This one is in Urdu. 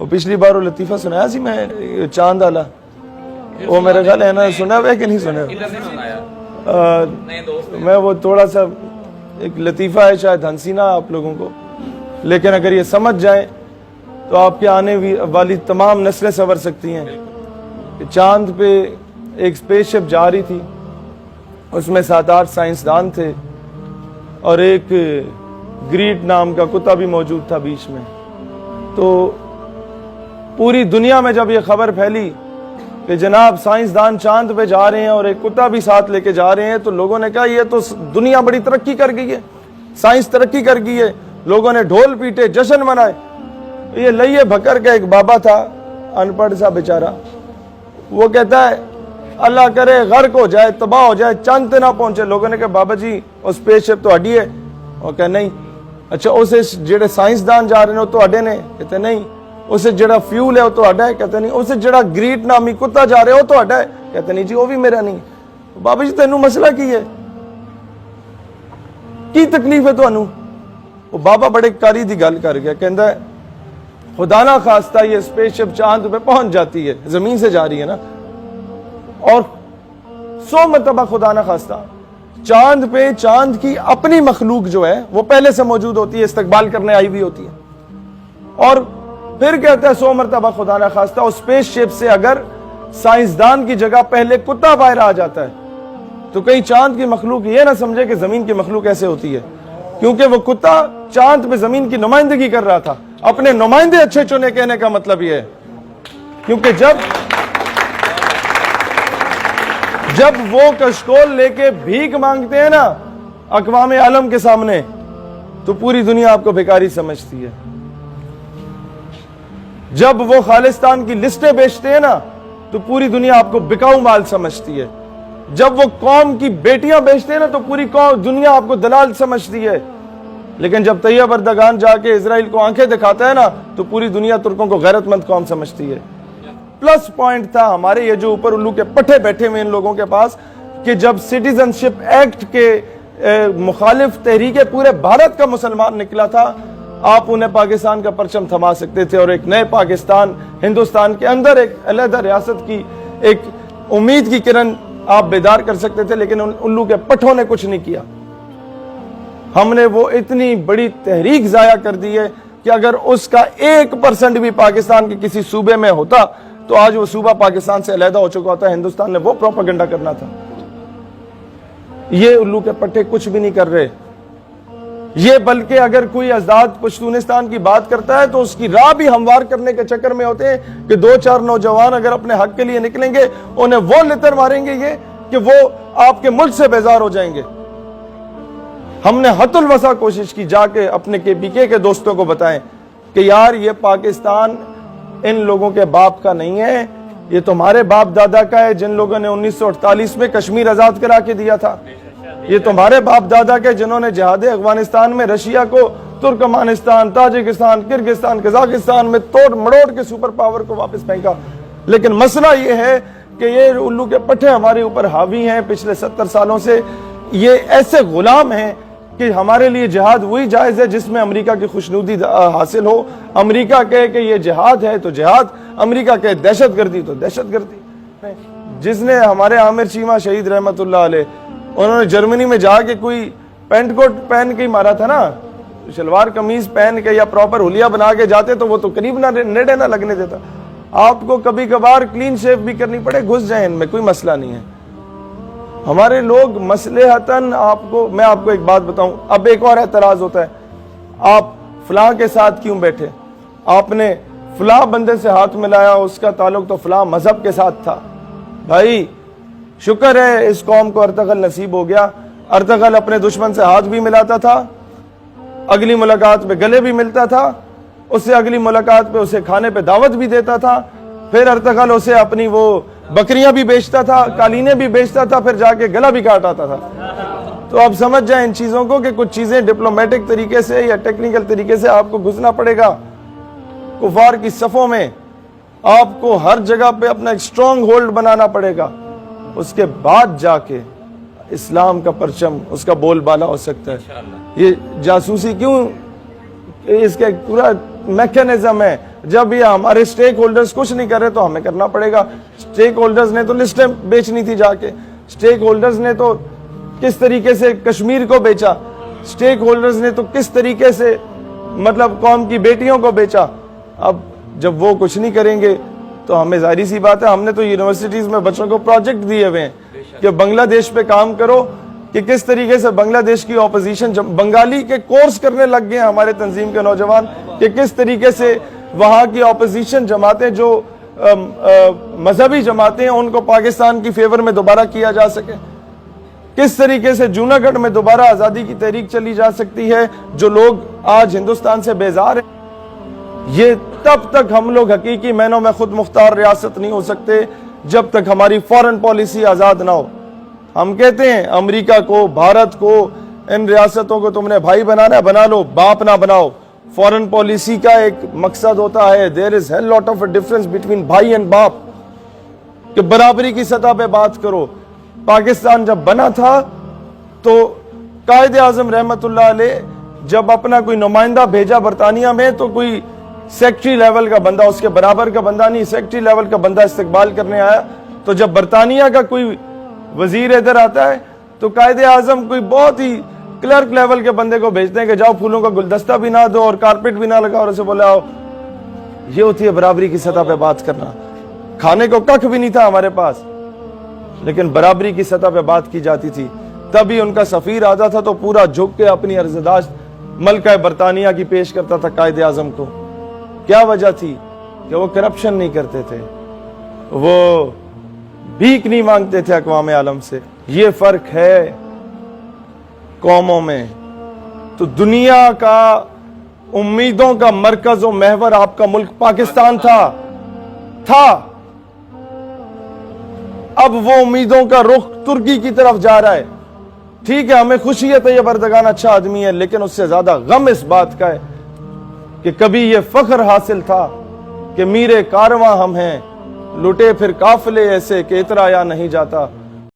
وہ پچھلی بار وہ لطیفہ سنایا سی میں چاند والا، وہ میرے خیال ہے نا سنا ہوا ہے کہ نہیں سنا ہوا؟ میں وہ تھوڑا سا ایک لطیفہ ہے، شاید ہنسی نہ آپ لوگوں کو، لیکن اگر یہ سمجھ جائیں تو آپ کے آنے والی تمام نسلیں سنور سکتی ہیں. کہ چاند پہ ایک اسپیس شپ جا رہی تھی، اس میں 7-8 سائنسدان تھے اور ایک گریٹ نام کا کتا بھی موجود تھا بیچ میں. تو پوری دنیا میں جب یہ خبر پھیلی کہ جناب سائنسدان چاند پہ جا رہے ہیں اور ایک کتا بھی ساتھ لے کے جا رہے ہیں، تو لوگوں نے کہا یہ تو دنیا بڑی ترقی کر گئی ہے، سائنس ترقی کر گئی ہے. لوگوں نے ڈھول پیٹے، جشن منائے. یہ لئیے بکر کا ایک بابا تھا، ان پڑھ سا بیچارہ، وہ کہتا ہے اللہ کرے غرق ہو جائے، تباہ ہو جائے، چاند تے نہ پہنچے. لوگوں نے کہا بابا جی وہ سپیس شپ تو ہڈی ہے. وہ کہا نہیں. اچھا اسے جڑے سائنسدان جا رہے ہیں وہ تو ہڈے نے؟ کہتے نہیں. اسے جڑا فیول ہے وہ تو ہڈا ہے؟ کہتے نہیں. اسے جڑا گریٹ نامی کتا جا رہے وہ تو ہڈا ہے؟ کہتے نہیں جی وہ بھی میرا نہیں. بابا جی تینوں مسئلہ کی ہے، کی تکلیف ہے تانوں؟ وہ بابا بڑے کاری دی گل کر گیا، کہندا ہے خدا نہ خواستہ یہ سپیس شپ چاند پہ پہنچ جاتی ہے، زمین سے جا رہی ہے نا، اور 100 مرتبہ خدا نہ خواستہ چاند پہ چاند کی اپنی مخلوق جو ہے وہ پہلے سے موجود ہوتی ہے، استقبال کرنے آئی ہوئی ہوتی ہے. اور پھر کہتا ہے 100 مرتبہ خدا نہ خواستہ اس سپیس شپ سے اگر سائنسدان کی جگہ پہلے کتا باہر آ جاتا ہے تو کہیں چاند کی مخلوق یہ نہ سمجھے کہ زمین کی مخلوق ایسے ہوتی ہے، کیونکہ وہ کتا چاند پہ زمین کی نمائندگی کر رہا تھا. اپنے نمائندے اچھے چنے کہنے کا مطلب یہ ہے، کیونکہ جب وہ کشکول لے کے بھیک مانگتے ہیں نا اقوام عالم کے سامنے تو پوری دنیا آپ کو بیکاری سمجھتی ہے. جب وہ خالصتان کی لسٹیں بیچتے ہیں نا تو پوری دنیا آپ کو بکاؤ مال سمجھتی ہے. جب وہ قوم کی بیٹیاں بیچتے ہیں نا تو پوری دنیا آپ کو دلال سمجھتی ہے. لیکن جب طیب اردگان جا کے اسرائیل کو آنکھیں دکھاتا ہے نا تو پوری دنیا ترکوں کو غیرت مند قوم سمجھتی ہے. پلس پوائنٹ تھا ہمارے یہ جو اوپر الو کے پٹھے بیٹھے ہوئے ان لوگوں کے پاس کہ جب سٹیزن شپ ایکٹ کے مخالف تحریک پورے بھارت کا مسلمان نکلا تھا، آپ انہیں پاکستان کا پرچم تھما سکتے تھے اور ایک نئے پاکستان ہندوستان کے اندر ایک علیحدہ ریاست کی ایک امید کی کرن آپ بیدار کر سکتے تھے. لیکن الو کے پٹھوں نے کچھ نہیں کیا. ہم نے وہ اتنی بڑی تحریک ضائع کر دی ہے کہ اگر اس کا 1% بھی پاکستان کے کسی صوبے میں ہوتا تو آج وہ صوبہ پاکستان سے علیحدہ ہو چکا ہوتا ہے. ہندوستان نے وہ پروپیگنڈا کرنا تھا. یہ الو کے پٹھے کچھ بھی نہیں کر رہے. یہ بلکہ اگر کوئی آزاد پشتونستان کی بات کرتا ہے تو اس کی راہ بھی ہموار کرنے کے چکر میں ہوتے ہیں کہ 2-4 نوجوان اگر اپنے حق کے لیے نکلیں گے انہیں وہ لتر ماریں گے یہ کہ وہ آپ کے ملک سے بیزار ہو جائیں گے. ہم نے حد الوسع کوشش کی جا کے اپنے KPK کے دوستوں کو بتائیں کہ یار یہ پاکستان ان لوگوں کے باپ کا نہیں ہے، یہ تمہارے باپ دادا کا ہے جن لوگوں نے 1948 میں کشمیر آزاد کرا کے دیا تھا. یہ تمہارے باپ دادا کے جنہوں نے جہاد افغانستان میں رشیا کو ترکمانستان، تاجکستان، کرگستان، قزاقستان میں توڑ مڑوڑ کے سپر پاور کو واپس پھینکا. لیکن مسئلہ یہ ہے کہ یہ الو کے پٹھے ہمارے اوپر حاوی ہیں پچھلے 70 سالوں سے. یہ ایسے غلام ہیں کہ ہمارے لیے جہاد وہی جائز ہے جس میں امریکہ کی خوشنودی حاصل ہو. امریکہ کہے کہ یہ جہاد ہے تو جہاد، امریکہ کہے دہشت گردی تو دہشت گردی. جس نے ہمارے عامر چیمہ شہید رحمت اللہ علیہ، انہوں نے جرمنی میں جا کے کوئی پینٹ کوٹ پہن کے ہی مارا تھا نا، شلوار قمیض پہن کے یا پراپر حلیہ بنا کے جاتے تو وہ تو قریب نہ نیڑے نہ لگنے دیتا. آپ کو کبھی کبھار کلین شیو بھی کرنی پڑے، گھس جائیں ان میں، کوئی مسئلہ نہیں ہے. ہمارے لوگ مصلحتاً میں آپ کو ایک بات بتاؤں. اب ایک اور اعتراض ہوتا ہے، آپ فلاں کے ساتھ کیوں بیٹھے، آپ نے فلاں بندے سے ہاتھ ملایا، اس کا تعلق تو فلاں مذہب کے ساتھ تھا. بھائی شکر ہے اس قوم کو ارطغرل نصیب ہو گیا. ارطغرل اپنے دشمن سے ہاتھ بھی ملاتا تھا، اگلی ملاقات پہ گلے بھی ملتا تھا، اس سے اگلی ملاقات پہ اسے کھانے پہ دعوت بھی دیتا تھا. پھر ارطغرل اسے اپنی وہ بکریاں بھی بیچتا تھا، قالینیں بھی بیچتا تھا، پھر جا کے گلا بھی کاٹ آتا تھا. تو آپ سمجھ جائیں ان چیزوں کو کہ کچھ چیزیں ڈپلومیٹک طریقے سے یا ٹیکنیکل طریقے سے آپ کو گھسنا پڑے گا. کفار کی صفوں میں آپ کو ہر جگہ پہ اپنا ایک اسٹرانگ ہولڈ بنانا پڑے گا. اس کے بعد جا کے اسلام کا پرچم، اس کا بول بالا ہو سکتا ہے. یہ جاسوسی کیوں، اس کا ایک پورا میکینزم ہے. جب یہ ہمارے سٹیک ہولڈرز کچھ نہیں کر رہے تو ہمیں کرنا پڑے گا. سٹیک ہولڈرز نے تو لسٹیں بیچنی تھی جا کے, سٹیک ہولڈرز نے تو کس طریقے سے کشمیر کو بیچا, سٹیک ہولڈرز نے تو کس طریقے سے مطلب قوم کی بیٹیوں کو بیچا. اب جب وہ کچھ نہیں کریں گے تو ہمیں ظاہری سی بات ہے, ہم نے تو یونیورسٹیز میں بچوں کو پروجیکٹ دیے ہوئے ہیں کہ بنگلہ دیش پہ کام کرو, کہ کس طریقے سے بنگلہ دیش کی اپوزیشن, بنگالی کے کورس کرنے لگ گئے ہیں ہمارے تنظیم کے نوجوان, کہ کس طریقے سے وہاں کی اپوزیشن جماعتیں جو مذہبی جماعتیں ہیں ان کو پاکستان کی فیور میں دوبارہ کیا جا سکے, کس طریقے سے جوناگڑھ میں دوبارہ آزادی کی تحریک چلی جا سکتی ہے. جو لوگ آج ہندوستان سے بیزار ہیں, یہ تب تک ہم لوگ حقیقی معنوں میں خود مختار ریاست نہیں ہو سکتے جب تک ہماری فورن پالیسی آزاد نہ ہو. ہم کہتے ہیں امریکہ کو, بھارت کو, ان ریاستوں کو تم نے بھائی بنانا ہے, بنا لو, باپ نہ بناؤ. فورن پالیسی کا ایک مقصد ہوتا ہے, there is hell lot of a difference between بھائی and باپ, کہ برابری کی سطح پہ بات کرو. پاکستان جب بنا تھا تو قائد اعظم رحمت اللہ علیہ جب اپنا کوئی نمائندہ بھیجا برطانیہ میں تو کوئی سیکٹری لیول کا بندہ, اس کے برابر کا بندہ نہیں, سیکٹری لیول کا بندہ استقبال کرنے آیا. تو جب برطانیہ کا کوئی وزیر ادھر آتا ہے تو قائد اعظم کوئی بہت ہی کلرک لیول کے بندے کو بھیجتے ہیں کہ جاؤ پھولوں کا گلدستہ بھی نہ دو اور کارپیٹ بھی نہ لگاؤ, اور اسے بولا آؤ. یہ ہوتی ہے برابری کی سطح پہ بات کرنا. کھانے کو ککھ بھی نہیں تھا ہمارے پاس, لیکن برابری کی سطح پہ بات کی جاتی تھی. تبھی ان کا سفیر آتا تھا تو پورا جھک کے اپنی عرضداشت ملکہ برطانیہ کی پیش کرتا تھا قائد اعظم کو. کیا وجہ تھی؟ کہ وہ کرپشن نہیں کرتے تھے, وہ بھیک نہیں مانگتے تھے اقوام عالم سے. یہ فرق ہے قوموں میں. تو دنیا کا امیدوں کا مرکز و محور آپ کا ملک پاکستان تھا. اب وہ امیدوں کا رخ ترکی کی طرف جا رہا ہے. ٹھیک ہے, ہمیں خوشی ہے طیب اردگان اچھا آدمی ہے, لیکن اس سے زیادہ غم اس بات کا ہے کہ کبھی یہ فخر حاصل تھا کہ میرے کارواں ہم ہیں, لٹے پھر قافلے ایسے کہ اترایا نہیں جاتا.